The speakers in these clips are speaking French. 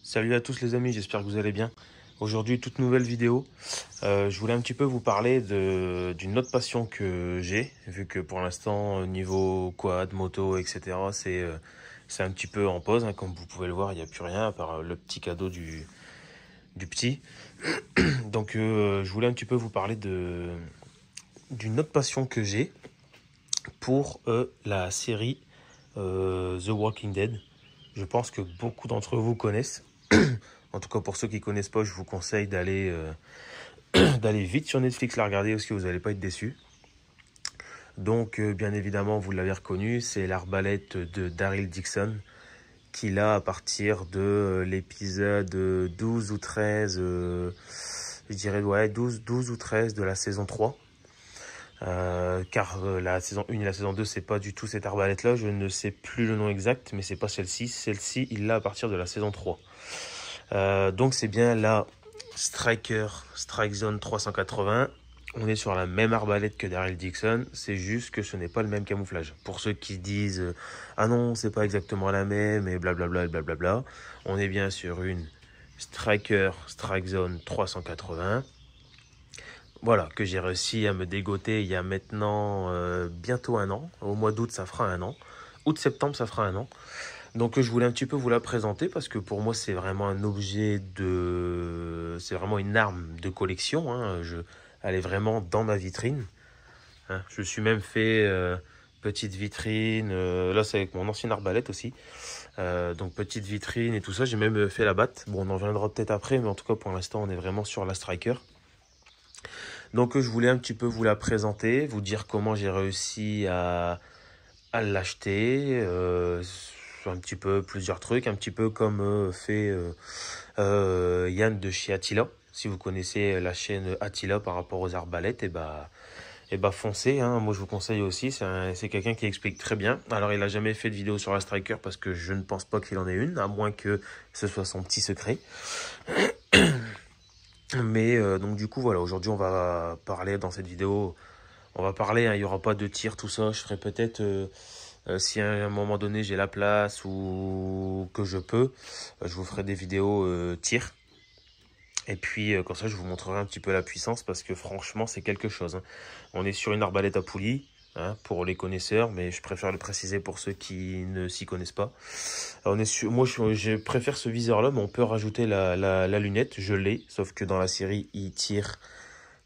Salut à tous les amis, j'espère que vous allez bien. Aujourd'hui, toute nouvelle vidéo. Je voulais un petit peu vous parler d'une autre passion que j'ai, vu que pour l'instant, niveau quad, moto, etc., c'est un petit peu en pause, hein. Comme vous pouvez le voir, il n'y a plus rien à part le petit cadeau du petit. Donc, je voulais un petit peu vous parler d'une autre passion que j'ai pour la série The Walking Dead. Je pense que beaucoup d'entre vous connaissent. En tout cas, pour ceux qui ne connaissent pas, je vous conseille d'aller vite sur Netflix la regarder parce que vous n'allez pas être déçus. Donc, bien évidemment, vous l'avez reconnu, c'est l'arbalète de Daryl Dixon qu'il a à partir de l'épisode 12 ou 13, je dirais ouais, 12 ou 13 de la saison 3. Car la saison 1 et la saison 2, c'est pas du tout cette arbalète-là. Je ne sais plus le nom exact, mais c'est pas celle-ci. Celle-ci, il l'a à partir de la saison 3. Donc c'est bien la Striker Strike Zone 380. On est sur la même arbalète que Daryl Dixon, c'est juste que ce n'est pas le même camouflage. Pour ceux qui disent ah non, c'est pas exactement la même et blablabla et blablabla, on est bien sur une Striker Strike Zone 380. Voilà, que j'ai réussi à me dégoter il y a maintenant bientôt un an. Au mois d'août, ça fera un an. Août-septembre, ça fera un an. Donc je voulais un petit peu vous la présenter parce que pour moi c'est vraiment un objet de... C'est vraiment une arme de collection, hein. Elle est vraiment dans ma vitrine, hein. Je me suis même fait petite vitrine, là c'est avec mon ancienne arbalète aussi. Donc petite vitrine et tout ça, j'ai même fait la batte. Bon, on en viendra peut-être après, mais en tout cas pour l'instant on est vraiment sur la Striker. Donc je voulais un petit peu vous la présenter, vous dire comment j'ai réussi à l'acheter, un petit peu plusieurs trucs, un petit peu comme fait Yann de chez Attila. Si vous connaissez la chaîne Attila par rapport aux arbalètes, et bah foncez, hein. Moi je vous conseille aussi, c'est quelqu'un qui explique très bien. Alors il a jamais fait de vidéo sur la Striker parce que je ne pense pas qu'il en ait une, à moins que ce soit son petit secret. Mais donc du coup voilà, aujourd'hui on va parler dans cette vidéo, on va parler, hein, il n'y aura pas de tir, tout ça. Je ferai peut-être, si à un moment donné j'ai la place ou que je peux, je vous ferai des vidéos tir. Et puis comme ça je vous montrerai un petit peu la puissance parce que franchement c'est quelque chose, hein. On est sur une arbalète à poulie, hein, pour les connaisseurs, mais je préfère le préciser pour ceux qui ne s'y connaissent pas. Alors, moi je préfère ce viseur là, mais on peut rajouter la lunette, je l'ai, sauf que dans la série il tire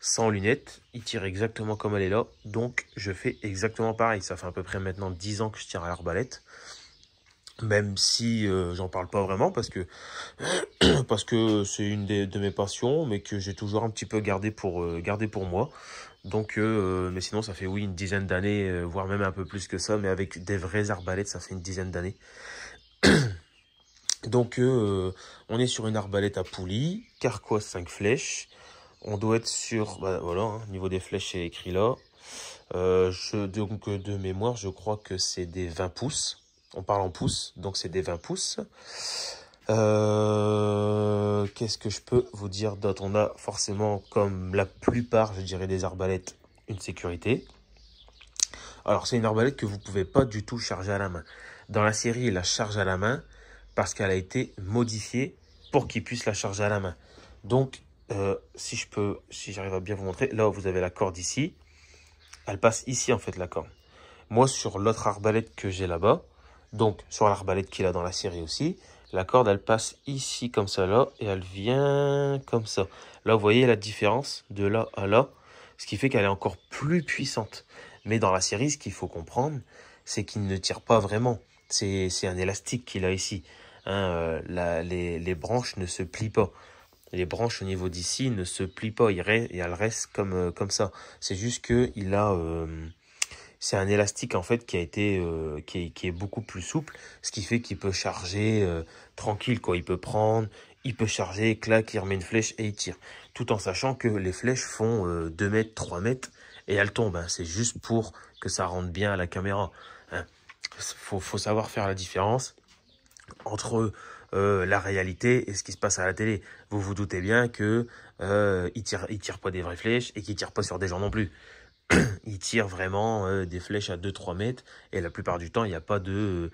sans lunettes, il tire exactement comme elle est là, donc je fais exactement pareil. Ça fait à peu près maintenant 10 ans que je tire à l'arbalète, même si j'en parle pas vraiment parce que c'est une de mes passions, mais que j'ai toujours un petit peu gardé pour moi. Donc, mais sinon ça fait oui une dizaine d'années, voire même un peu plus que ça, mais avec des vraies arbalètes ça fait une dizaine d'années. Donc on est sur une arbalète à poulie, carquoise 5 flèches. On doit être sur, bah, voilà, hein, niveau des flèches, c'est écrit là. Donc de mémoire, je crois que c'est des 20 pouces. On parle en pouces, donc c'est des 20 pouces. Qu'est-ce que je peux vous dire d'autre? On a forcément, comme la plupart, je dirais, des arbalètes, une sécurité. Alors c'est une arbalète que vous pouvez pas du tout charger à la main. Dans la série, il la charge à la main parce qu'elle a été modifiée pour qu'il puisse la charger à la main. Donc si j'arrive à bien vous montrer, là vous avez la corde ici, elle passe ici en fait la corde. Moi sur l'autre arbalète que j'ai là-bas, donc sur l'arbalète qu'il a dans la série aussi, la corde elle passe ici comme ça là, et elle vient comme ça. Là vous voyez la différence de là à là, ce qui fait qu'elle est encore plus puissante. Mais dans la série, ce qu'il faut comprendre, c'est qu'il ne tire pas vraiment. C'est un élastique qu'il a ici, hein. Les branches ne se plient pas. Les branches au niveau d'ici ne se plient pas, elles restent comme ça. C'est juste que c'est un élastique en fait qui a été qui est beaucoup plus souple, ce qui fait qu'il peut charger tranquille quoi. Il peut prendre, il peut charger, clac, il remet une flèche et il tire. Tout en sachant que les flèches font 2 mètres, 3 mètres et elles tombent, hein. C'est juste pour que ça rentre bien à la caméra, hein. Faut savoir faire la différence entre la réalité et ce qui se passe à la télé. Vous vous doutez bien que il tire pas des vraies flèches et qu'il tire pas sur des gens non plus. Il tire vraiment des flèches à 2-3 mètres et la plupart du temps il n'y a pas de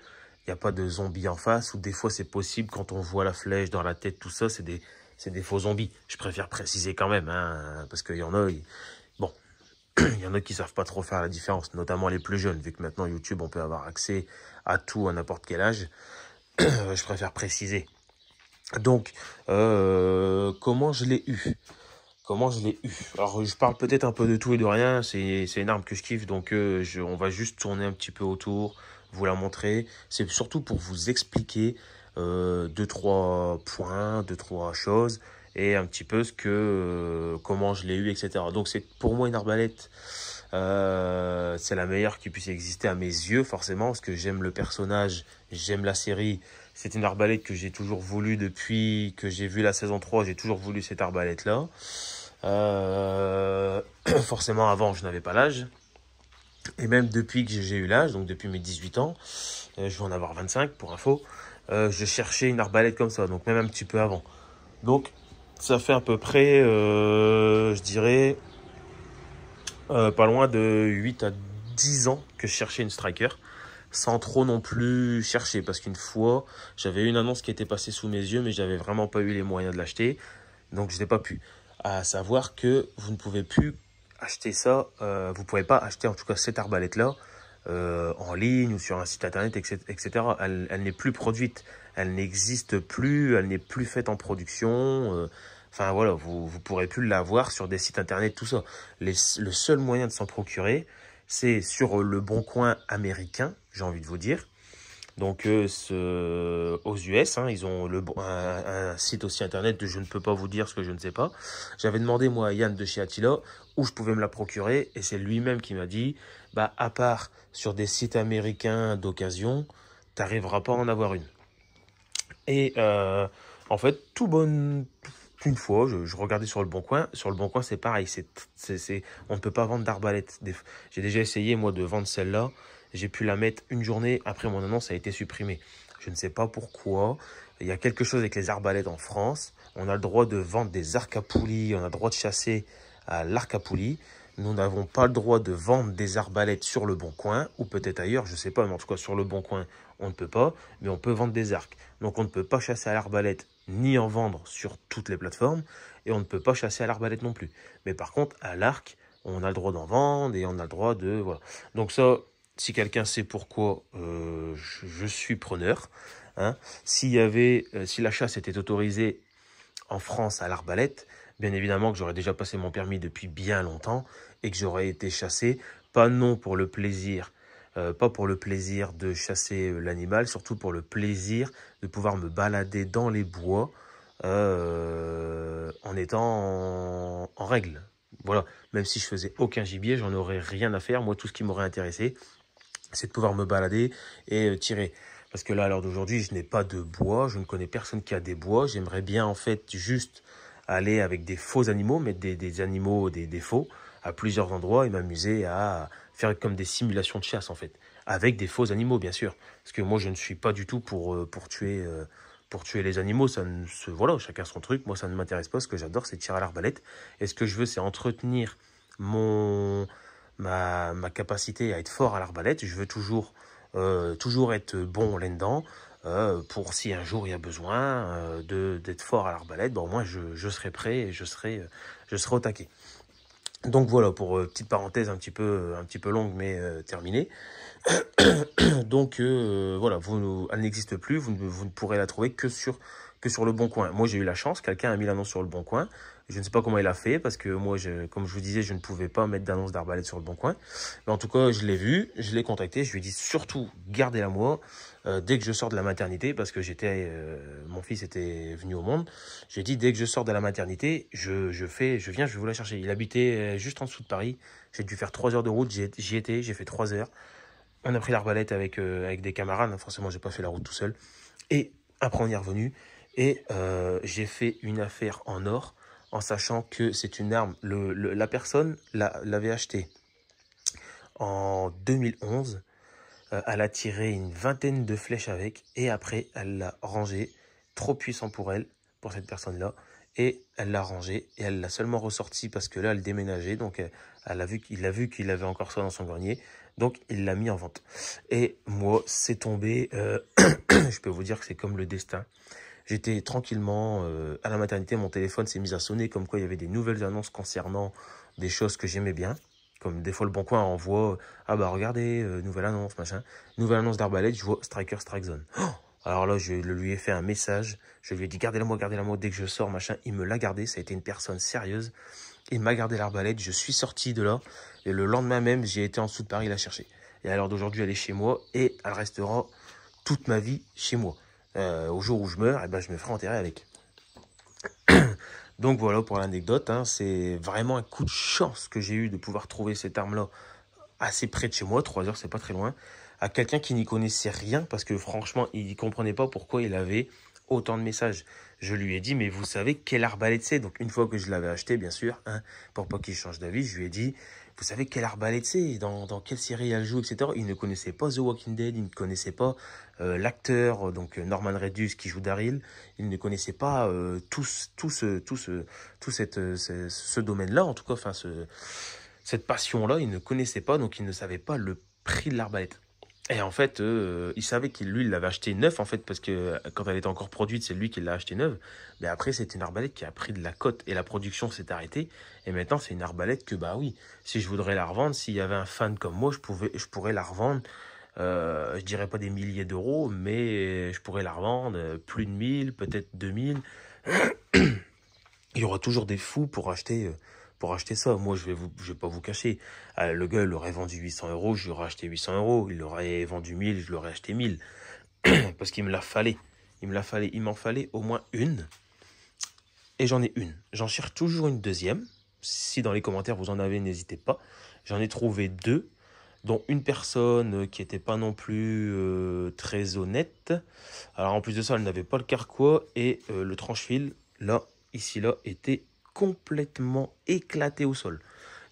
il n'y a pas de zombies en face, ou des fois c'est possible quand on voit la flèche dans la tête, tout ça, c'est des faux zombies. Je préfère préciser quand même, hein, parce qu'il y en a, bon, il y en a qui savent pas trop faire la différence, notamment les plus jeunes, vu que maintenant YouTube, on peut avoir accès à tout à n'importe quel âge. Je préfère préciser. Donc, comment je l'ai eu? Comment je l'ai eu? Alors, je parle peut-être un peu de tout et de rien. C'est une arme que je kiffe, donc on va juste tourner un petit peu autour, vous la montrer. C'est surtout pour vous expliquer deux, trois points, deux, trois choses, et un petit peu comment je l'ai eu, etc. Donc, c'est pour moi une arbalète. C'est la meilleure qui puisse exister à mes yeux, forcément, parce que j'aime le personnage, j'aime la série. C'est une arbalète que j'ai toujours voulu depuis que j'ai vu la saison 3. J'ai toujours voulu cette arbalète-là. Forcément, avant, je n'avais pas l'âge. Et même depuis que j'ai eu l'âge, donc depuis mes 18 ans, je vais en avoir 25 pour info, je cherchais une arbalète comme ça, donc même un petit peu avant. Donc, ça fait à peu près, je dirais, pas loin de 8 à 10 ans que je cherchais une striker, sans trop non plus chercher, parce qu'une fois, j'avais une annonce qui était passée sous mes yeux, mais j'avais vraiment pas eu les moyens de l'acheter, donc je n'ai pas pu. À savoir que vous ne pouvez plus acheter ça, vous ne pouvez pas acheter en tout cas cette arbalète-là en ligne ou sur un site internet, etc. Elle n'est plus produite, elle n'existe plus, elle n'est plus faite en production. Enfin voilà, vous ne pourrez plus l'avoir sur des sites internet, tout ça. Le seul moyen de s'en procurer, c'est sur le Bon Coin américain, j'ai envie de vous dire. Donc aux US, hein, ils ont un site aussi internet de je ne peux pas vous dire ce que je ne sais pas. J'avais demandé moi à Yann de chez Attila où je pouvais me la procurer et c'est lui-même qui m'a dit bah à part sur des sites américains d'occasion, t'arriveras pas à en avoir une. Et en fait, une fois, je regardais sur le Bon Coin. Sur le Bon Coin, c'est pareil. On ne peut pas vendre d'arbalète. J'ai déjà essayé, moi, de vendre celle-là. J'ai pu la mettre une journée. Après, mon annonce a été supprimée. Je ne sais pas pourquoi. Il y a quelque chose avec les arbalètes en France. On a le droit de vendre des arcs à poulies. On a le droit de chasser à l'arc à poulies. Nous n'avons pas le droit de vendre des arbalètes sur le Bon Coin, ou peut-être ailleurs, je ne sais pas, mais en tout cas sur le Bon Coin, on ne peut pas, mais on peut vendre des arcs. Donc on ne peut pas chasser à l'arbalète, ni en vendre sur toutes les plateformes, et on ne peut pas chasser à l'arbalète non plus. Mais par contre, à l'arc, on a le droit d'en vendre, et on a le droit de... Voilà. Donc ça, si quelqu'un sait pourquoi, je suis preneur. Hein. Si la chasse était autorisée en France à l'arbalète, bien évidemment que j'aurais déjà passé mon permis depuis bien longtemps et que j'aurais été chassé, pas non pour le plaisir, pas pour le plaisir de chasser l'animal, surtout pour le plaisir de pouvoir me balader dans les bois en étant en règle. Voilà, même si je faisais aucun gibier, j'en aurais rien à faire. Moi, tout ce qui m'aurait intéressé, c'est de pouvoir me balader et tirer. Parce que là, à l'heure d'aujourd'hui, je n'ai pas de bois, je ne connais personne qui a des bois. J'aimerais bien, en fait, juste aller avec des faux animaux, mettre des animaux, des faux, à plusieurs endroits et m'amuser à faire comme des simulations de chasse, en fait. Avec des faux animaux, bien sûr. Parce que moi, je ne suis pas du tout pour tuer les animaux. Voilà, chacun son truc. Moi, ça ne m'intéresse pas. Ce que j'adore, c'est tirer à l'arbalète. Et ce que je veux, c'est entretenir ma capacité à être fort à l'arbalète. Je veux toujours être bon là-dedans. Pour si un jour il y a besoin d'être fort à l'arbalète, bon, au moins je serai prêt et je serai au taquet. Donc voilà, pour petite parenthèse un petit peu longue mais terminée. Donc voilà, elle n'existe plus, vous ne pourrez la trouver que sur le Bon Coin. Moi j'ai eu la chance, quelqu'un a mis l'annonce sur le Bon Coin. Je ne sais pas comment il a fait parce que moi, comme je vous disais, je ne pouvais pas mettre d'annonce d'arbalète sur le Bon Coin. Mais en tout cas, je l'ai vu, je l'ai contacté, je lui ai dit surtout gardez-la moi dès que je sors de la maternité parce que mon fils était venu au monde. J'ai dit dès que je sors de la maternité, je viens, je vais vous la chercher. Il habitait juste en dessous de Paris. J'ai dû faire 3 heures de route, j'y étais, j'ai fait 3 heures. On a pris l'arbalète avec des camarades, forcément j'ai pas fait la route tout seul. Et après on y est revenu et j'ai fait une affaire en or en sachant que c'est une arme. La personne l'avait achetée en 2011. Elle a tiré une vingtaine de flèches avec et après elle l'a rangée. Trop puissant pour elle. pour cette personne-là. Et elle l'a rangé et elle l'a seulement ressorti parce que là, elle déménageait. Donc, il a vu qu'il avait encore ça dans son grenier. Donc, il l'a mis en vente. Et moi, c'est tombé. Je peux vous dire que c'est comme le destin. J'étais tranquillement à la maternité. Mon téléphone s'est mis à sonner comme quoi il y avait des nouvelles annonces concernant des choses que j'aimais bien. Comme des fois, le Bon Coin envoie, ah bah regardez, nouvelle annonce, machin. Nouvelle annonce d'arbalète, je vois Striker Strike Zone. Oh, alors là, je lui ai fait un message. Je lui ai dit, gardez-la moi, dès que je sors, machin. Il me l'a gardé, ça a été une personne sérieuse. Il m'a gardé l'arbalète, je suis sorti de là. Et le lendemain même, j'ai été en dessous de Paris la chercher. Et à l'heure d'aujourd'hui, elle est chez moi et elle restera toute ma vie chez moi. Au jour où je meurs, eh ben, je me ferai enterrer avec. Donc voilà pour l'anecdote, hein, c'est vraiment un coup de chance que j'ai eu de pouvoir trouver cette arme-là assez près de chez moi, 3 heures, c'est pas très loin, à quelqu'un qui n'y connaissait rien, parce que franchement, il ne comprenait pas pourquoi il avait autant de messages. Je lui ai dit, mais vous savez quelle arbalète c'est? Donc une fois que je l'avais acheté, bien sûr, hein, pour pas qu'il change d'avis, je lui ai dit, vous savez quelle arbalète c'est? Dans quelle série elle joue, etc. Il ne connaissait pas The Walking Dead, il ne connaissait pas l'acteur, donc Norman Reedus qui joue Daryl, il ne connaissait pas tout ce domaine-là, en tout cas, enfin cette passion-là, il ne connaissait pas, donc il ne savait pas le prix de l'arbalète. Et en fait, il savait qu'il lui, il l'avait acheté neuf, en fait, parce que quand elle était encore produite, c'est lui qui l'a acheté neuve. Mais après, c'est une arbalète qui a pris de la cote et la production s'est arrêtée. Et maintenant, c'est une arbalète que, bah oui, si je voudrais la revendre, s'il y avait un fan comme moi, je pourrais la revendre. Je dirais pas des milliers d'euros, mais je pourrais la revendre plus de 1000, peut-être 2000. Il y aura toujours des fous pour acheter ça. Moi, je vais pas vous cacher. Le gars, il l'aurait vendu 800 euros, je lui aurais acheté 800 euros. Il l'aurait vendu 1000, je l'aurais acheté 1000. Parce qu'il me l'a fallu. Il m'en fallait au moins une. Et j'en ai une. J'en cherche toujours une deuxième. Si dans les commentaires vous en avez, n'hésitez pas. J'en ai trouvé deux, dont une personne qui n'était pas non plus très honnête. Alors en plus de ça, elle n'avait pas le carquois et le tranche-fil, là, ici, là, était complètement éclaté au sol.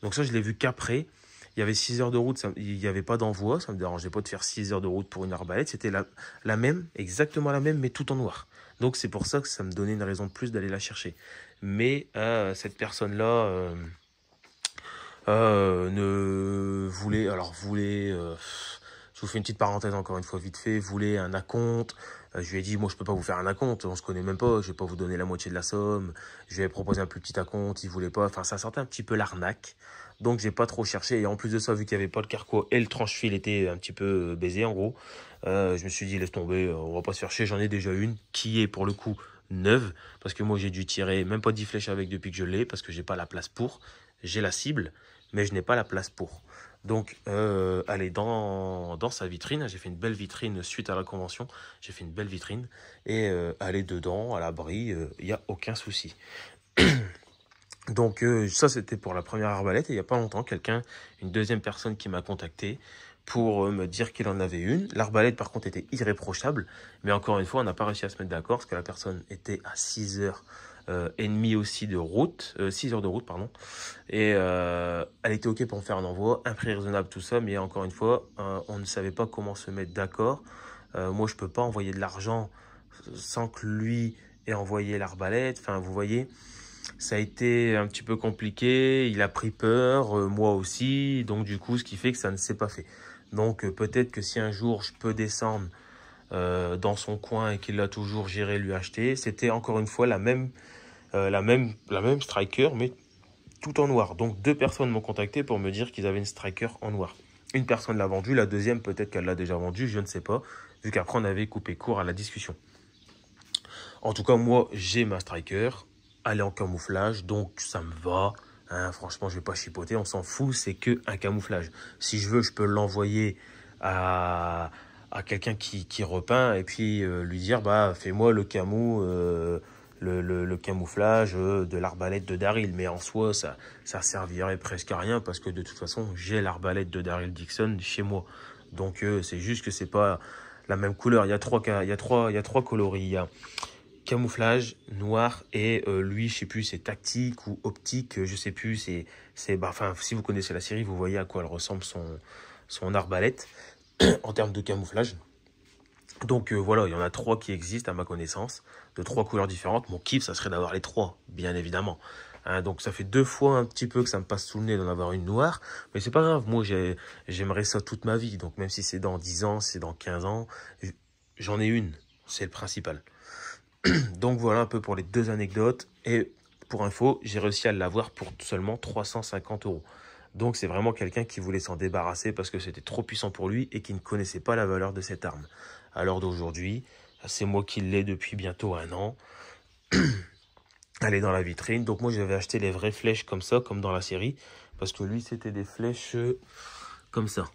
Donc ça, je l'ai vu qu'après. Il y avait 6 heures de route, il n'y avait pas d'envoi, ça ne me dérangeait pas de faire 6 heures de route pour une arbalète. C'était la même, exactement la même, mais tout en noir. Donc c'est pour ça que ça me donnait une raison de plus d'aller la chercher. Mais cette personne-là ne voulait, je vous fais une petite parenthèse encore une fois vite fait, voulait un acompte. Je lui ai dit, moi je peux pas vous faire un acompte, on se connaît même pas, je vais pas vous donner la moitié de la somme. Je lui ai proposé un plus petit acompte, il voulait pas, enfin ça sortait un petit peu l'arnaque. Donc j'ai pas trop cherché, et en plus de ça, vu qu'il y avait pas le carquois et le tranche-fil était un petit peu baisé en gros, je me suis dit laisse tomber, on va pas se faire chier, j'en ai déjà une qui est pour le coup neuve, parce que moi j'ai dû tirer même pas 10 flèches avec depuis que je l'ai, parce que j'ai pas la place pour, j'ai la cible, mais je n'ai pas la place pour. Donc, elle est dans sa vitrine. J'ai fait une belle vitrine suite à la convention. J'ai fait une belle vitrine. Et elle est dedans, à l'abri. Il n'y a aucun souci. Donc, ça, c'était pour la première arbalète. Et il n'y a pas longtemps, une deuxième personne qui m'a contacté pour me dire qu'il en avait une. L'arbalète, par contre, était irréprochable. Mais encore une fois, on n'a pas réussi à se mettre d'accord parce que la personne était à 6 heures et demie aussi de route, 6 heures de route, pardon. Et elle était OK pour me faire un envoi, un prix raisonnable, tout ça. Mais encore une fois, on ne savait pas comment se mettre d'accord. Moi, je peux pas envoyer de l'argent sans que lui ait envoyé l'arbalète. Enfin, vous voyez, ça a été un petit peu compliqué. Il a pris peur, moi aussi. Donc, du coup, ce qui fait que ça ne s'est pas fait. Donc, peut-être que si un jour, je peux descendre dans son coin et qu'il l'a toujours, j'irai lui acheter. C'était encore une fois la même striker, mais tout en noir. Donc, 2 personnes m'ont contacté pour me dire qu'ils avaient une striker en noir. Une personne l'a vendue, la deuxième, peut-être qu'elle l'a déjà vendue, je ne sais pas, vu qu'après, on avait coupé court à la discussion. En tout cas, moi, j'ai ma striker. Elle est en camouflage, donc ça me va. Hein, franchement, je vais pas chipoter, on s'en fout, c'est que un camouflage. Si je veux, je peux l'envoyer à quelqu'un qui repeint et puis lui dire, bah, fais-moi le camouflage de l'arbalète de Daryl. Mais en soi, ça servirait presque à rien parce que de toute façon, j'ai l'arbalète de Daryl Dixon chez moi. Donc, c'est juste que c'est pas la même couleur. Il y a trois coloris. Il y a camouflage, noir et lui, je sais plus, c'est tactique ou optique, je sais plus. Enfin, si vous connaissez la série, vous voyez à quoi elle ressemble son arbalète en termes de camouflage. Donc voilà, il y en a 3 qui existent à ma connaissance, de 3 couleurs différentes. Mon kiff, ça serait d'avoir les 3, bien évidemment. Hein, donc ça fait 2 fois un petit peu que ça me passe sous le nez d'en avoir une noire. Mais c'est pas grave, moi j'aimerais ça toute ma vie. Donc même si c'est dans 10 ans, c'est dans 15 ans, j'en ai une. C'est le principal. Donc voilà un peu pour les 2 anecdotes. Et pour info, j'ai réussi à l'avoir pour seulement 350 euros. Donc c'est vraiment quelqu'un qui voulait s'en débarrasser parce que c'était trop puissant pour lui et qui ne connaissait pas la valeur de cette arme. À l'heure d'aujourd'hui, c'est moi qui l'ai depuis bientôt 1 an. Elle est dans la vitrine. Donc moi j'avais acheté les vraies flèches comme ça, comme dans la série. Parce que lui c'était des flèches comme ça.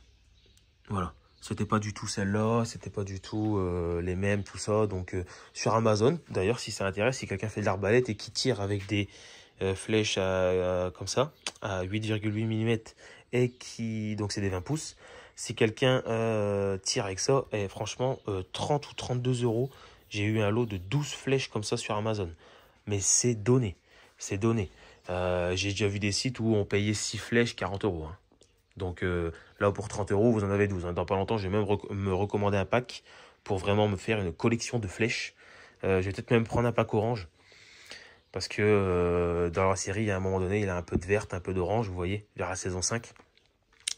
Voilà. C'était pas du tout celle-là, c'était pas du tout les mêmes, tout ça. Donc sur Amazon, d'ailleurs si ça intéresse, si quelqu'un fait de l'arbalète et qui tire avec des flèches comme ça, à 8,8 mm et qui, donc c'est des 20 pouces. Si quelqu'un tire avec ça, et franchement 30 ou 32 euros, j'ai eu un lot de 12 flèches comme ça sur Amazon. Mais c'est donné, c'est donné. J'ai déjà vu des sites où on payait 6 flèches 40 euros. Hein. Donc là, pour 30 euros, vous en avez 12. Hein. Dans pas longtemps, je vais même me recommander un pack pour vraiment me faire une collection de flèches. Je vais peut-être même prendre un pack orange. Parce que dans la série, à un moment donné, il a un peu de verte, un peu d'orange, vous voyez, vers la saison 5.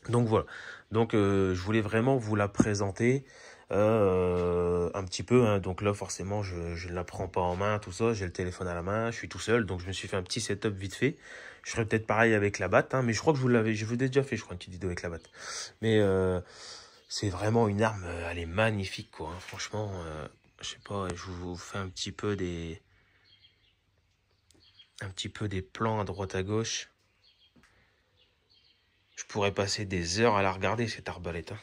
Donc voilà. Donc je voulais vraiment vous la présenter un petit peu. Hein. Donc là, forcément, je ne la prends pas en main, tout ça. J'ai le téléphone à la main, je suis tout seul. Donc je me suis fait un petit setup vite fait. Je ferai peut-être pareil avec la batte. Hein, mais je crois que je vous l'ai déjà fait, je crois, une petite vidéo avec la batte. Mais c'est vraiment une arme, elle est magnifique, quoi. Hein. Franchement, je sais pas, je vous fais un petit peu des plans à droite à gauche. Je pourrais passer des heures à la regarder, cette arbalète. Hein.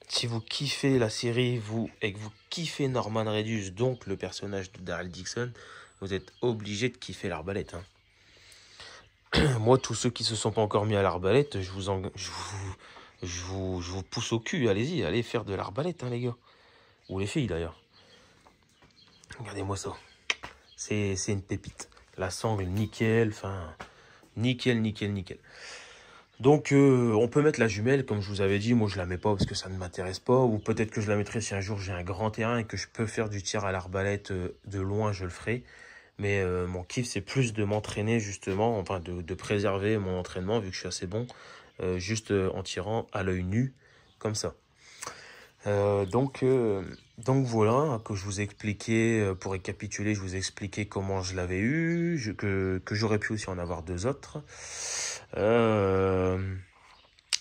Si vous kiffez la série, et que vous kiffez Norman Reedus, donc le personnage de Daryl Dixon, vous êtes obligé de kiffer l'arbalète. Hein. Moi, tous ceux qui se sont pas encore mis à l'arbalète, je vous pousse au cul. Allez-y, allez faire de l'arbalète, hein, les gars. Ou les filles, d'ailleurs. Regardez-moi ça. C'est une pépite. La sangle, nickel. Enfin, nickel, nickel, nickel. Donc, on peut mettre la jumelle, comme je vous avais dit. Moi, je la mets pas parce que ça ne m'intéresse pas. Ou peut-être que je la mettrai si un jour j'ai un grand terrain et que je peux faire du tir à l'arbalète de loin, je le ferai. Mais mon kiff, c'est plus de m'entraîner, justement, enfin, de préserver mon entraînement, vu que je suis assez bon, juste en tirant à l'œil nu, comme ça. Donc voilà, que je vous ai expliqué, pour récapituler, je vous ai expliqué comment je l'avais eu, que j'aurais pu aussi en avoir 2 autres.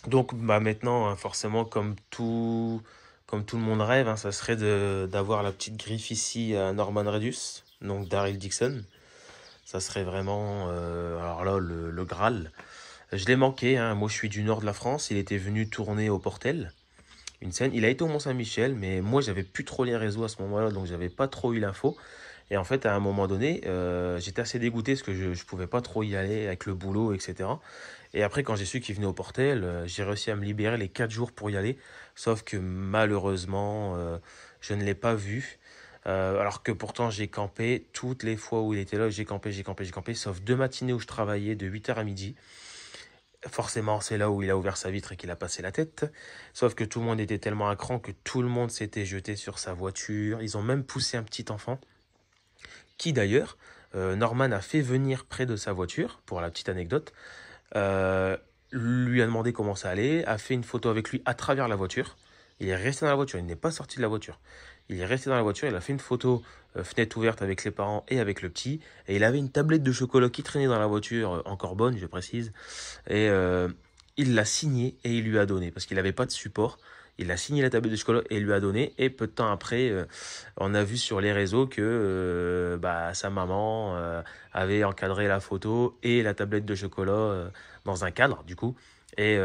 Donc bah maintenant, hein, forcément, comme tout le monde rêve, hein, ça serait d'avoir la petite griffe ici à Norman Reedus, donc Daryl Dixon. Ça serait vraiment, alors là, le Graal. Je l'ai manqué, hein. Moi je suis du nord de la France, il était venu tourner au Portel. Une scène. Il a été au Mont-Saint-Michel, mais moi, j'avais plus trop les réseaux à ce moment-là, donc j'avais pas trop eu l'info. Et en fait, à un moment donné, j'étais assez dégoûté parce que je pouvais pas trop y aller avec le boulot, etc. Et après, quand j'ai su qu'il venait au Portel, j'ai réussi à me libérer les 4 jours pour y aller. Sauf que malheureusement, je ne l'ai pas vu. Alors que pourtant, j'ai campé toutes les fois où il était là. J'ai campé, j'ai campé, j'ai campé. Sauf 2 matinées où je travaillais de 8 h à midi. Forcément, c'est là où il a ouvert sa vitre et qu'il a passé la tête. Sauf que tout le monde était tellement à cran que tout le monde s'était jeté sur sa voiture. Ils ont même poussé un petit enfant, qui d'ailleurs, Norman a fait venir près de sa voiture, pour la petite anecdote, lui a demandé comment ça allait, a fait une photo avec lui à travers la voiture. Il est resté dans la voiture, il n'est pas sorti de la voiture. Il est resté dans la voiture, il a fait une photo fenêtre ouverte avec les parents et avec le petit. Et il avait une tablette de chocolat qui traînait dans la voiture, encore bonne, je précise. Et il l'a signée et il lui a donné, parce qu'il n'avait pas de support. Il a signé la tablette de chocolat et il lui a donné. Et peu de temps après, on a vu sur les réseaux que sa maman avait encadré la photo et la tablette de chocolat dans un cadre, du coup. Et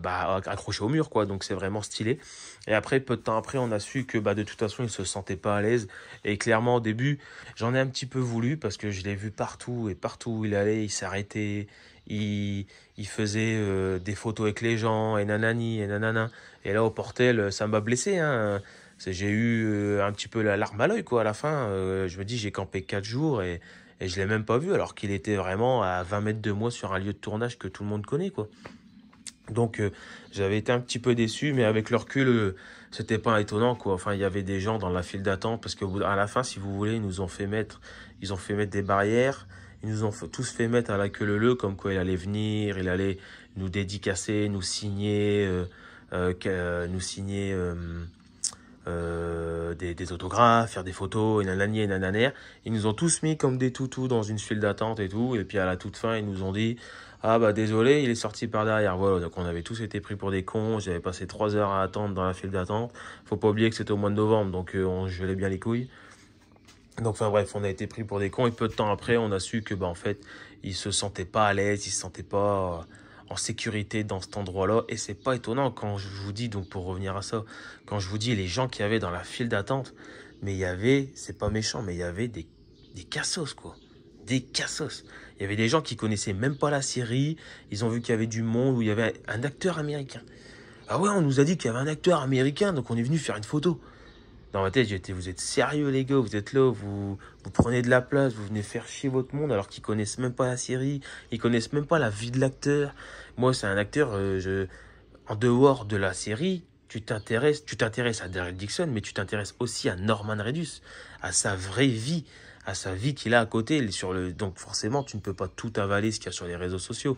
accroché au mur, quoi. Donc c'est vraiment stylé. Et après, peu de temps après, on a su que de toute façon, il se sentait pas à l'aise. Et clairement, au début, j'en ai un petit peu voulu parce que je l'ai vu partout. Et partout où il allait, il s'arrêtait. Il faisait des photos avec les gens, et nanani, et nanana. Et là, au Portel, ça m'a blessé, hein. J'ai eu un petit peu la larme à l'œil, quoi, à la fin. Je me dis, j'ai campé 4 jours et je l'ai même pas vu, alors qu'il était vraiment à 20 mètres de moi sur un lieu de tournage que tout le monde connaît, quoi. Donc, j'avais été un petit peu déçu, mais avec le recul, c'était pas étonnant, quoi. Enfin, il y avait des gens dans la file d'attente, parce qu'à la fin, si vous voulez, ils ont fait mettre des barrières, ils nous ont tous fait mettre à la queue leu-leu, comme quoi il allait venir, il allait nous dédicacer, nous signer, nous signer des autographes, faire des photos, et nanani et nananaire. Ils nous ont tous mis comme des toutous dans une file d'attente et tout. Et puis à la toute fin, ils nous ont dit, ah bah désolé, il est sorti par derrière. Voilà, donc on avait tous été pris pour des cons. J'avais passé 3 heures à attendre dans la file d'attente. Faut pas oublier que c'était au mois de novembre, donc on gelait bien les couilles. Donc enfin bref, on a été pris pour des cons et peu de temps après, on a su que bah en fait, ils se sentaient pas à l'aise, ils se sentaient pas en sécurité dans cet endroit-là. Et c'est pas étonnant quand je vous dis, donc pour revenir à ça, quand je vous dis les gens qu'il y avait dans la file d'attente, mais il y avait, c'est pas méchant, mais il y avait des cassos quoi. Des cassos. Il y avait des gens qui connaissaient même pas la série, ils ont vu qu'il y avait du monde, où il y avait un acteur américain. Ah ouais, on nous a dit qu'il y avait un acteur américain, donc on est venu faire une photo. Dans ma tête, j'étais, vous êtes sérieux les gars, vous êtes là, vous prenez de la place, vous venez faire chier votre monde alors qu'ils connaissent même pas la série, ils connaissent même pas la vie de l'acteur. Moi, c'est un acteur, en dehors de la série, tu t'intéresses à Daryl Dixon, mais tu t'intéresses aussi à Norman Reedus, à sa vraie vie, à sa vie qu'il a à côté. Donc forcément, tu ne peux pas tout avaler ce qu'il y a sur les réseaux sociaux,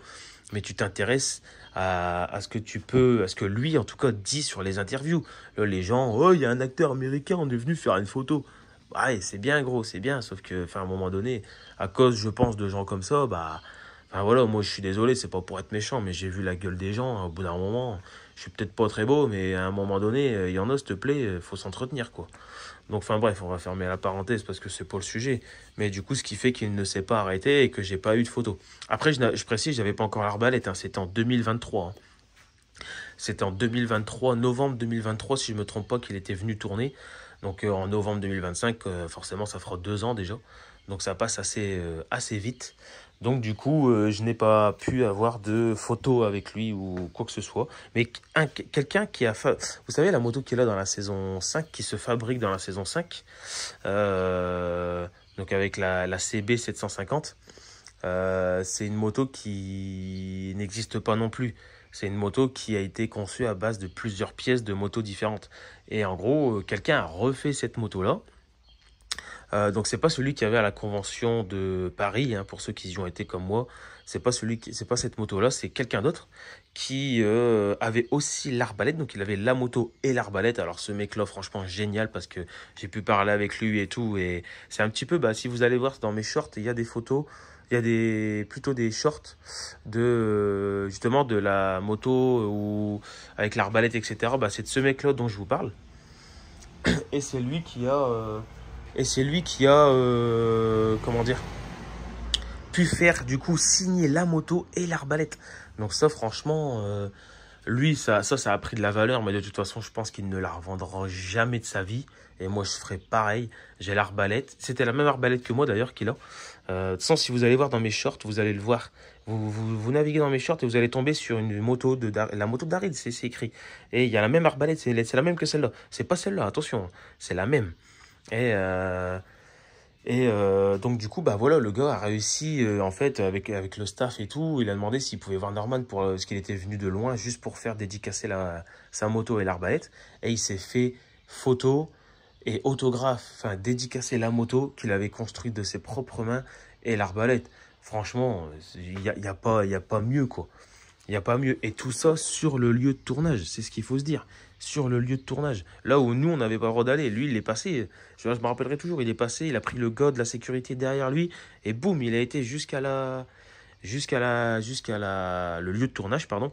mais tu t'intéresses à ce que à ce que lui, en tout cas, dit sur les interviews. Là, les gens, oh, il y a un acteur américain, on est venu faire une photo. Ouais, c'est bien gros, c'est bien, sauf que, enfin, à un moment donné, à cause, je pense, de gens comme ça, bah, enfin voilà, moi je suis désolé, c'est pas pour être méchant, mais j'ai vu la gueule des gens, au bout d'un moment, je suis peut-être pas très beau, mais à un moment donné, il y en a, s'il te plaît, faut s'entretenir, quoi. Donc, enfin bref, on va fermer la parenthèse parce que c'est pas le sujet. Mais du coup, ce qui fait qu'il ne s'est pas arrêté et que j'ai pas eu de photo. Après, je précise, j'avais pas encore l'arbalète, hein, c'était en 2023. Hein. C'était en 2023, novembre 2023, si je me trompe pas, qu'il était venu tourner. Donc en novembre 2025, forcément, ça fera 2 ans déjà. Donc ça passe assez vite. Donc du coup, je n'ai pas pu avoir de photos avec lui ou quoi que ce soit. Mais quelqu'un qui a... Vous savez, la moto qu'il a dans la saison 5, qui se fabrique dans la saison 5, donc avec la CB 750, c'est une moto qui n'existe pas non plus. C'est une moto qui a été conçue à base de plusieurs pièces de motos différentes. Et en gros, quelqu'un a refait cette moto-là. Donc c'est pas celui qui avait à la convention de Paris, hein, pour ceux qui y ont été comme moi. C'est pas cette moto-là, c'est quelqu'un d'autre qui avait aussi l'arbalète. Donc il avait la moto et l'arbalète. Alors ce mec-là, franchement génial parce que j'ai pu parler avec lui et tout. Et c'est un petit peu, bah si vous allez voir dans mes shorts, il y a des photos. Il y a plutôt des shorts de justement de la moto ou avec l'arbalète, etc. Bah c'est de ce mec-là dont je vous parle. Et c'est lui qui a comment dire, pu faire du coup signer la moto et l'arbalète. Donc ça franchement, lui ça a pris de la valeur, mais de toute façon je pense qu'il ne la revendra jamais de sa vie. Et moi je ferai pareil, j'ai l'arbalète. C'était la même arbalète que moi d'ailleurs qu'il a. De toute façon si vous allez voir dans mes shorts, vous allez le voir. Vous naviguez dans mes shorts et vous allez tomber sur une moto la moto de Daryl, c'est écrit. Et il y a la même arbalète, c'est la même que celle-là. C'est pas celle-là, attention, c'est la même. Et, donc du coup, bah voilà, le gars a réussi, en fait, avec le staff et tout. Il a demandé s'il pouvait voir Norman pour parce qu'il était venu de loin, juste pour faire dédicacer sa moto et l'arbalète. Et il s'est fait photo et autographe, enfin dédicacer la moto qu'il avait construite de ses propres mains et l'arbalète. Franchement, il y a pas mieux, quoi. Il n'y a pas mieux. Et tout ça sur le lieu de tournage. C'est ce qu'il faut se dire. Sur le lieu de tournage. Là où nous, on n'avait pas le droit d'aller. Lui, il est passé. Je me rappellerai toujours. Il est passé. Il a pris le gars de la sécurité derrière lui. Et boum, il a été le lieu de tournage, pardon.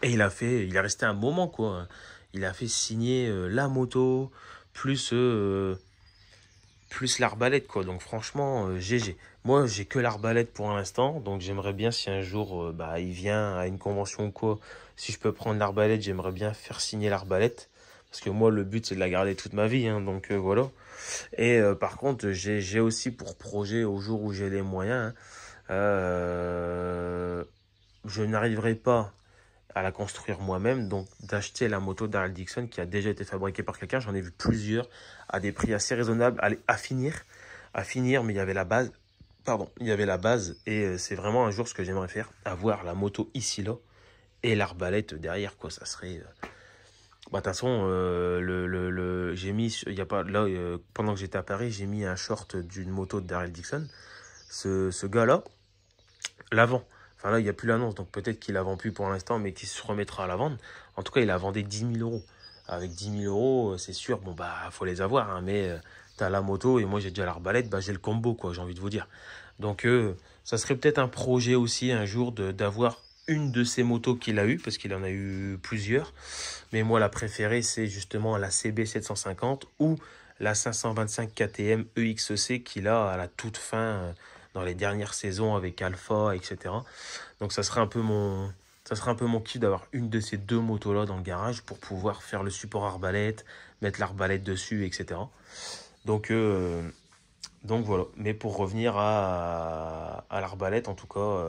Et il est resté un moment, quoi. Il a fait signer la moto, plus, plus l'arbalète, quoi. Donc franchement, GG. Moi, j'ai que l'arbalète pour l'instant, donc j'aimerais bien si un jour bah, il vient à une convention ou quoi, si je peux prendre l'arbalète, j'aimerais bien faire signer l'arbalète. Parce que moi, le but, c'est de la garder toute ma vie, hein, donc voilà. Et par contre, j'ai aussi pour projet, au jour où j'ai les moyens, hein, je n'arriverai pas à la construire moi-même, donc d'acheter la moto d'Harley Dixon qui a déjà été fabriquée par quelqu'un. J'en ai vu plusieurs à des prix assez raisonnables, à finir, mais il y avait la base. Pardon, il y avait la base et c'est vraiment un jour ce que j'aimerais faire, avoir la moto ici là et l'arbalète derrière, quoi. Ça serait... Bah, de toute façon, j'ai mis, il y a pas, là, pendant que j'étais à Paris, j'ai mis un short d'une moto de Daryl Dixon. Ce gars-là, la vend. Enfin là, il n'y a plus l'annonce, donc peut-être qu'il la vend plus pour l'instant, mais qu'il se remettra à la vendre. En tout cas, il a vendu 10 000 euros. Avec 10 000 euros, c'est sûr, bon bah, faut les avoir, hein, mais t'as la moto et moi j'ai déjà l'arbalète, bah j'ai le combo, quoi, j'ai envie de vous dire. Donc, ça serait peut-être un projet aussi un jour d'avoir une de ces motos qu'il a eu, parce qu'il en a eu plusieurs. Mais moi, la préférée, c'est justement la CB 750 ou la 525 KTM EXC qu'il a à la toute fin dans les dernières saisons avec Alpha, etc. Donc ça serait un peu mon kiff d'avoir une de ces deux motos-là dans le garage pour pouvoir faire le support arbalète, mettre l'arbalète dessus, etc. Donc, voilà. Mais pour revenir à l'arbalète, en tout cas,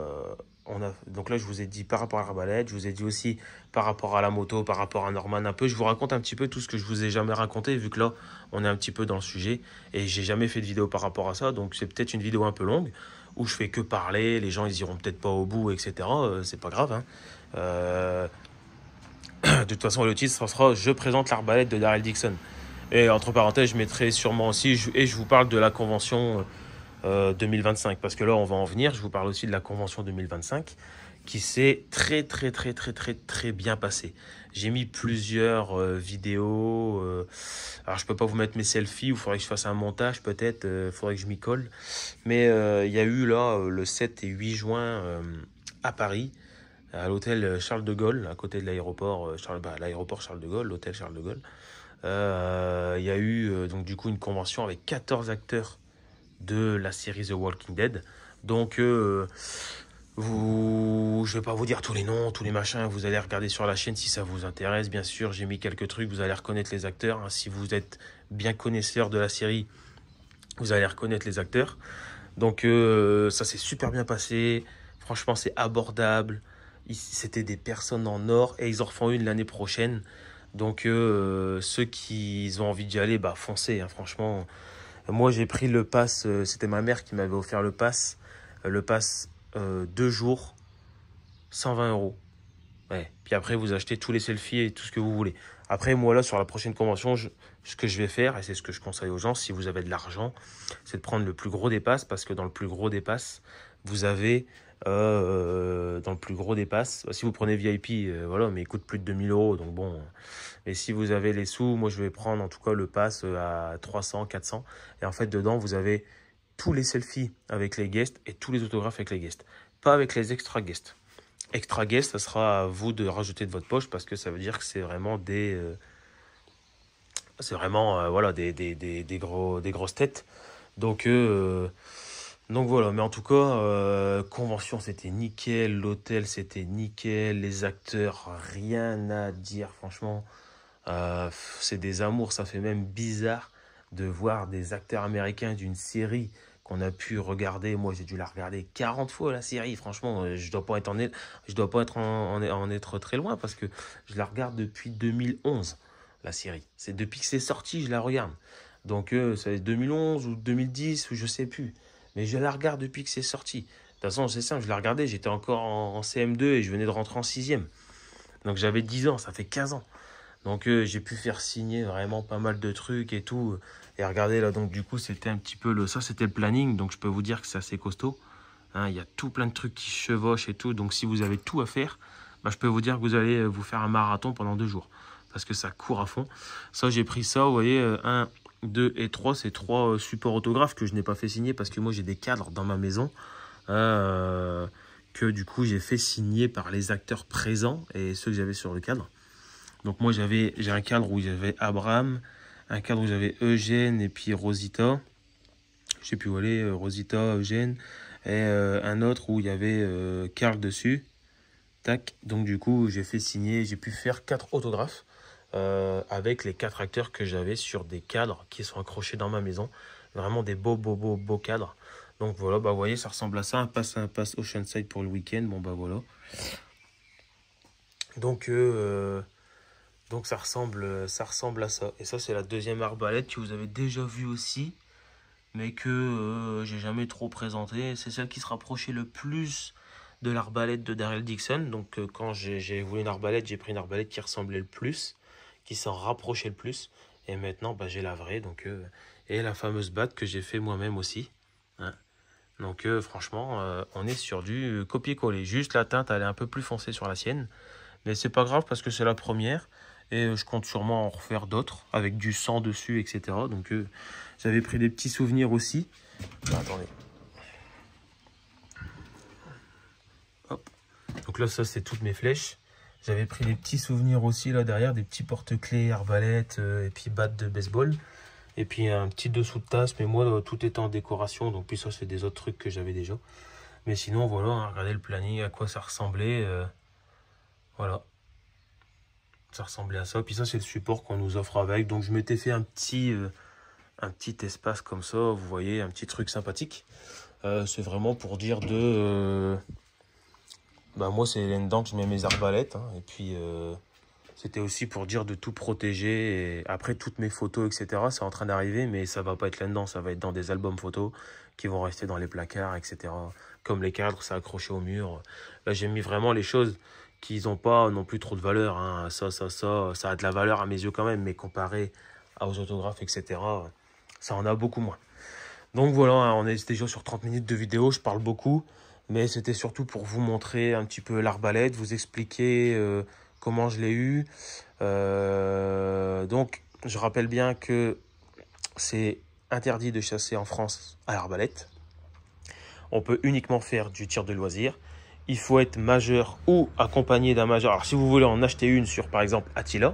donc là, je vous ai dit par rapport à l'arbalète, je vous ai dit aussi par rapport à la moto, par rapport à Norman un peu. Je vous raconte un petit peu tout ce que je vous ai jamais raconté, vu que là, on est un petit peu dans le sujet. Et j'ai jamais fait de vidéo par rapport à ça, donc c'est peut-être une vidéo un peu longue, où je fais que parler, les gens, ils iront peut-être pas au bout, etc. C'est pas grave, hein. De toute façon, le titre, ça sera « Je présente l'arbalète de Daryl Dixon ». Et entre parenthèses, je mettrai sûrement aussi, et je vous parle de la convention 2025, parce que là, on va en venir. Je vous parle aussi de la convention 2025, qui s'est très bien passée. J'ai mis plusieurs vidéos. Alors, je peux pas vous mettre mes selfies, il faudrait que je fasse un montage, peut-être. Il faudrait que je m'y colle. Mais il y a eu là, le 7 et 8 juin à Paris, à l'hôtel Charles de Gaulle, à côté de l'aéroport l'aéroport Charles de Gaulle, l'hôtel Charles de Gaulle. Il y a eu donc du coup une convention avec 14 acteurs de la série The Walking Dead. Donc je vais pas vous dire tous les noms, tous les machins, vous allez regarder sur la chaîne si ça vous intéresse. Bien sûr, j'ai mis quelques trucs, vous allez reconnaître les acteurs, hein. Si vous êtes bien connaisseur de la série, vous allez reconnaître les acteurs. Donc ça s'est super bien passé. Franchement, c'est abordable. C'était des personnes en or et ils en refont une l'année prochaine. Donc ceux qui ont envie d'y aller, bah foncez, hein, franchement. Moi, j'ai pris le pass, c'était ma mère qui m'avait offert le pass. 2 jours, 120 euros. Ouais. Puis après, vous achetez tous les selfies et tout ce que vous voulez. Après, moi, là, sur la prochaine convention, ce que je vais faire, et c'est ce que je conseille aux gens, si vous avez de l'argent, c'est de prendre le plus gros des passes, parce que dans le plus gros des passes, vous avez, dans le plus gros des passes, si vous prenez VIP, voilà, mais il coûte plus de 2000 euros, donc bon. Et si vous avez les sous, moi, je vais prendre en tout cas le pass à 300, 400. Et en fait, dedans, vous avez tous les selfies avec les guests et tous les autographes avec les guests. Pas avec les extra guests. Extra guest, ça sera à vous de rajouter de votre poche parce que ça veut dire que c'est vraiment voilà, des grosses têtes. Donc voilà, mais en tout cas, convention c'était nickel, l'hôtel c'était nickel, les acteurs, rien à dire, franchement. C'est des amours, ça fait même bizarre de voir des acteurs américains d'une série qu'on a pu regarder. Moi, j'ai dû la regarder 40 fois, la série. Franchement, je dois pas être en être très loin parce que je la regarde depuis 2011, la série. C'est depuis que c'est sorti, je la regarde. Donc, c'est 2011 ou 2010 ou je sais plus. Mais je la regarde depuis que c'est sorti. De toute façon, c'est simple, je la regardais, j'étais encore en CM2 et je venais de rentrer en 6e. Donc, j'avais 10 ans, ça fait 15 ans. Donc j'ai pu faire signer vraiment pas mal de trucs et tout. Et regardez là, donc du coup c'était un petit peu ça c'était le planning. Donc je peux vous dire que c'est assez costaud. Hein, il y a tout plein de trucs qui chevauchent et tout. Donc si vous avez tout à faire, bah, je peux vous dire que vous allez vous faire un marathon pendant 2 jours. Parce que ça court à fond. Ça j'ai pris ça, vous voyez, 1, 2 et 3. C'est 3 supports autographes que je n'ai pas fait signer parce que moi j'ai des cadres dans ma maison. Que du coup j'ai fait signer par les acteurs présents et ceux que j'avais sur le cadre. Donc moi j'ai un cadre où j'avais Abraham, un cadre où j'avais Eugène et puis Rosita. Je sais plus où elle est, Rosita, Eugène. Et un autre où il y avait Karl dessus. Tac. Donc du coup j'ai fait signer, j'ai pu faire 4 autographes avec les 4 acteurs que j'avais sur des cadres qui sont accrochés dans ma maison. Vraiment des beaux cadres. Donc voilà, bah vous voyez, ça ressemble à ça. Un pass Oceanside pour le week-end. Bon bah voilà. Donc ça ressemble à ça. Et ça c'est la deuxième arbalète que vous avez déjà vue aussi. Mais que j'ai jamais trop présenté. C'est celle qui se rapprochait le plus de l'arbalète de Daryl Dixon. Donc quand j'ai voulu une arbalète, j'ai pris une arbalète qui ressemblait le plus, qui s'en rapprochait le plus. Et maintenant, bah, j'ai la vraie. Donc, et la fameuse batte que j'ai fait moi-même aussi. Hein. Donc franchement, on est sur du copier-coller. Juste la teinte, elle est un peu plus foncée sur la sienne. Mais c'est pas grave parce que c'est la première. Et je compte sûrement en refaire d'autres avec du sang dessus, etc. Donc j'avais pris des petits souvenirs aussi. Ah, attendez. Hop. Donc là, ça, c'est toutes mes flèches. J'avais pris des petits souvenirs aussi là derrière, des petits porte-clés, arbalètes et puis battes de baseball. Et puis un petit dessous de tasse, mais moi, tout était en décoration. Donc puis ça, c'est des autres trucs que j'avais déjà. Mais sinon, voilà, hein, regardez le planning, à quoi ça ressemblait. Voilà. Ça ressemblait à ça. Puis ça, c'est le support qu'on nous offre avec. Donc je m'étais fait un petit espace comme ça. Vous voyez, un petit truc sympathique. C'est vraiment pour dire de... bah moi, c'est là-dedans que je mets mes arbalètes. Hein, et puis, c'était aussi pour dire de tout protéger. Et après, toutes mes photos, etc., c'est en train d'arriver. Mais ça va pas être là-dedans. Ça va être dans des albums photos qui vont rester dans les placards, etc. Comme les cadres, c'est accroché au mur. Là, j'ai mis vraiment les choses qui n'ont pas non plus trop de valeur. Hein. Ça a de la valeur à mes yeux quand même. Mais comparé aux autographes, etc., ça en a beaucoup moins. Donc voilà, hein, on est déjà sur 30 minutes de vidéo, je parle beaucoup, mais c'était surtout pour vous montrer un petit peu l'arbalète, vous expliquer comment je l'ai eu. Donc je rappelle bien que c'est interdit de chasser en France à l'arbalète. On peut uniquement faire du tir de loisir. Il faut être majeur ou accompagné d'un majeur. Alors si vous voulez en acheter une sur par exemple Attila,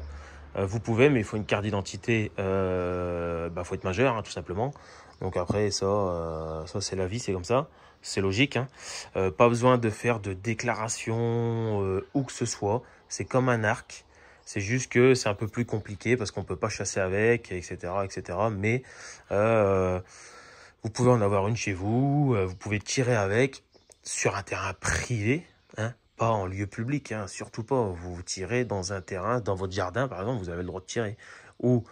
vous pouvez, mais il faut une carte d'identité, faut être majeur, hein, tout simplement. Donc après, ça c'est la vie, c'est comme ça, c'est logique. Hein. Pas besoin de faire de déclaration où que ce soit, c'est comme un arc. C'est juste que c'est un peu plus compliqué parce qu'on ne peut pas chasser avec, etc. etc. Mais vous pouvez en avoir une chez vous, vous pouvez tirer avec sur un terrain privé, hein. Pas en lieu public, hein, surtout pas. Vous tirez dans un terrain, dans votre jardin par exemple, vous avez le droit de tirer. Ou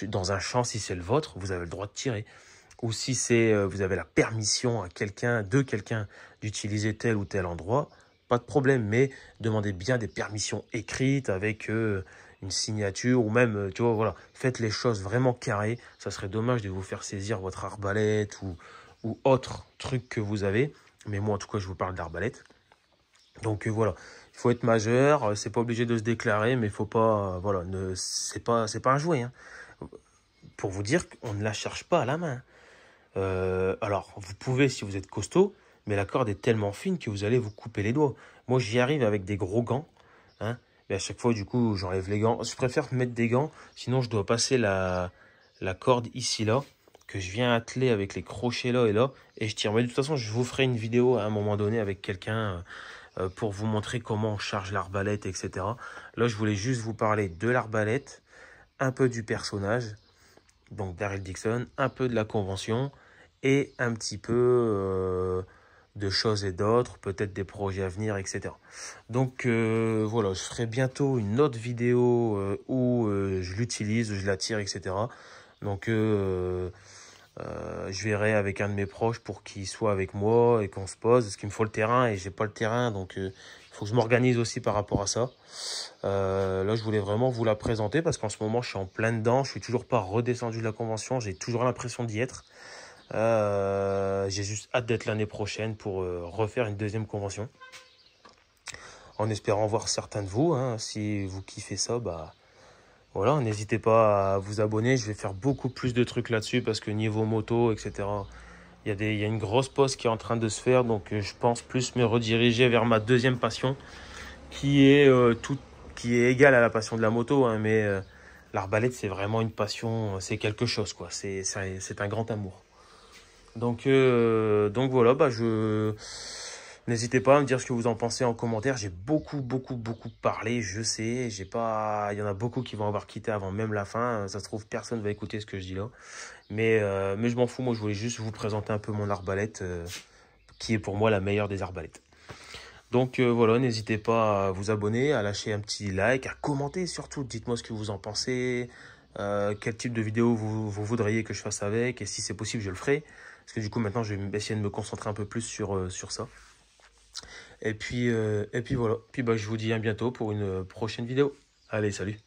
dans un champ, si c'est le vôtre, vous avez le droit de tirer. Ou si c'est, vous avez la permission à quelqu'un d'utiliser tel ou tel endroit, pas de problème. Mais demandez bien des permissions écrites avec une signature ou même, tu vois, voilà, faites les choses vraiment carrées. Ça serait dommage de vous faire saisir votre arbalète ou autre truc que vous avez. Mais moi, en tout cas, je vous parle d'arbalète. Donc voilà, il faut être majeur, c'est pas obligé de se déclarer, mais il faut pas, voilà, c'est pas un jouet. Hein. Pour vous dire qu'on ne la cherche pas à la main. Alors, vous pouvez si vous êtes costaud, mais la corde est tellement fine que vous allez vous couper les doigts. Moi, j'y arrive avec des gros gants, hein, mais à chaque fois, du coup, j'enlève les gants. Je préfère mettre des gants, sinon je dois passer la corde ici, là, que je viens atteler avec les crochets là et là, et je tire. Mais de toute façon, je vous ferai une vidéo à un moment donné avec quelqu'un pour vous montrer comment on charge l'arbalète, etc. Là, je voulais juste vous parler de l'arbalète, un peu du personnage, donc Daryl Dixon, un peu de la convention et un petit peu de choses et d'autres, peut-être des projets à venir, etc. Donc voilà, je ferai bientôt une autre vidéo où je l'utilise, je la tire, etc. Donc je verrai avec un de mes proches pour qu'il soit avec moi et qu'on se pose, parce qu'il me faut le terrain et j'ai pas le terrain, donc il faut que je m'organise aussi par rapport à ça. Là, je voulais vraiment vous la présenter parce qu'en ce moment, je suis en plein dedans, je suis toujours pas redescendu de la convention, j'ai toujours l'impression d'y être. J'ai juste hâte d'être l'année prochaine pour refaire une deuxième convention. En espérant voir certains de vous, hein, si vous kiffez ça, bah... Voilà, n'hésitez pas à vous abonner, je vais faire beaucoup plus de trucs là-dessus parce que niveau moto, etc., il y a une grosse pause qui est en train de se faire, donc je pense plus me rediriger vers ma deuxième passion qui est, qui est égale à la passion de la moto, hein, mais l'arbalète c'est vraiment une passion, c'est quelque chose, quoi, c'est un grand amour. Donc voilà, bah n'hésitez pas à me dire ce que vous en pensez en commentaire. J'ai beaucoup parlé, je sais. Il y en a beaucoup qui vont avoir quitté avant même la fin. Ça se trouve, personne va écouter ce que je dis là. Mais je m'en fous. Moi, je voulais juste vous présenter un peu mon arbalète, qui est pour moi la meilleure des arbalètes. Donc voilà, n'hésitez pas à vous abonner, à lâcher un petit like, à commenter surtout. Dites-moi ce que vous en pensez. Quel type de vidéo vous voudriez que je fasse avec. Et si c'est possible, je le ferai. Parce que du coup, maintenant, je vais essayer de me concentrer un peu plus sur ça. Et puis voilà. Puis bah, je vous dis à bientôt pour une prochaine vidéo. Allez, salut.